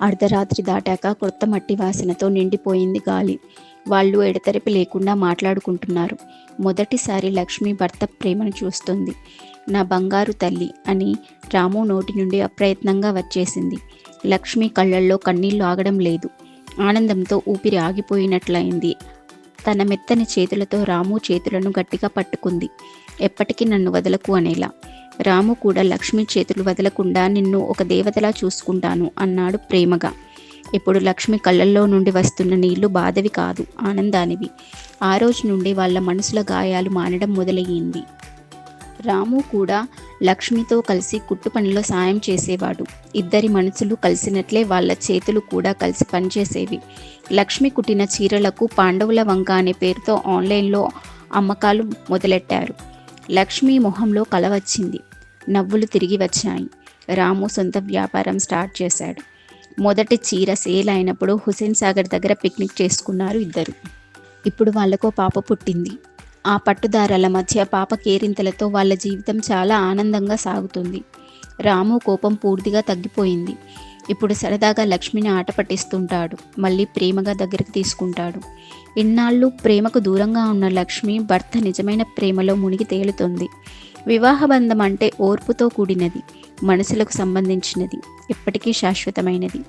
అర్ధరాత్రి దాటాక కొత్త మట్టి వాసనతో నిండిపోయింది గాలి. వాళ్ళు ఎడతెరిపి లేకుండా మాట్లాడుకుంటున్నారు. మొదటిసారి లక్ష్మి భర్త ప్రేమను చూస్తుంది. నా బంగారు తల్లి అని రాము నోటి నుండి అప్రయత్నంగా వచ్చేసింది. లక్ష్మి కళ్ళల్లో కన్నీళ్లు ఆగడం లేదు. ఆనందంతో ఊపిరి ఆగిపోయినట్లయింది. తన మెత్తని చేతులతో రాము చేతులను గట్టిగా పట్టుకుంది. ఎప్పటికీ నన్ను వదలకు అనేలా. రాము కూడా లక్ష్మి చేతులు వదలకుండా నిన్ను ఒక దేవతలా చూసుకుంటాను అన్నాడు ప్రేమగా. ఇప్పుడు లక్ష్మి కళ్ళల్లో నుండి వస్తున్న నీళ్లు బాధవి కాదు, ఆనందానివి. ఆ రోజు నుండి వాళ్ళ మనసుల గాయాలు మానడం మొదలయ్యింది. రాము కూడా లక్ష్మితో కలిసి కుట్టు పనిలో సాయం చేసేవాడు. ఇద్దరి మనసులు కలిసినట్లే వాళ్ళ చేతులు కూడా కలిసి పనిచేసేవి. లక్ష్మి కుట్టిన చీరలకు పాండవుల వంక అనే పేరుతో ఆన్లైన్లో అమ్మకాలు మొదలెట్టారు. లక్ష్మి మొహంలో కల వచ్చింది. నవ్వులు తిరిగి వచ్చాయి. రాము సొంత వ్యాపారం స్టార్ట్ చేశాడు. మొదటి చీర సేల్ అయినప్పుడు హుసేన్ సాగర్ దగ్గర పిక్నిక్ చేసుకున్నారు ఇద్దరు. ఇప్పుడు వాళ్ళకో పాప పుట్టింది. ఆ పట్టుదారాల మధ్య పాప కేరింతలతో వాళ్ళ జీవితం చాలా ఆనందంగా సాగుతుంది. రాము కోపం పూర్తిగా తగ్గిపోయింది. ఇప్పుడు సరదాగా లక్ష్మిని ఆట పట్టిస్తుంటాడు. మళ్ళీ ప్రేమగా దగ్గరికి తీసుకుంటాడు. ఇన్నాళ్ళు ప్రేమకు దూరంగా ఉన్న లక్ష్మి భర్త నిజమైన ప్రేమలో మునిగి తేలుతుంది. వివాహబంధం అంటే ఓర్పుతో కూడినది, మనసులకు సంబంధించినది, ఎప్పటికీ శాశ్వతమైనది.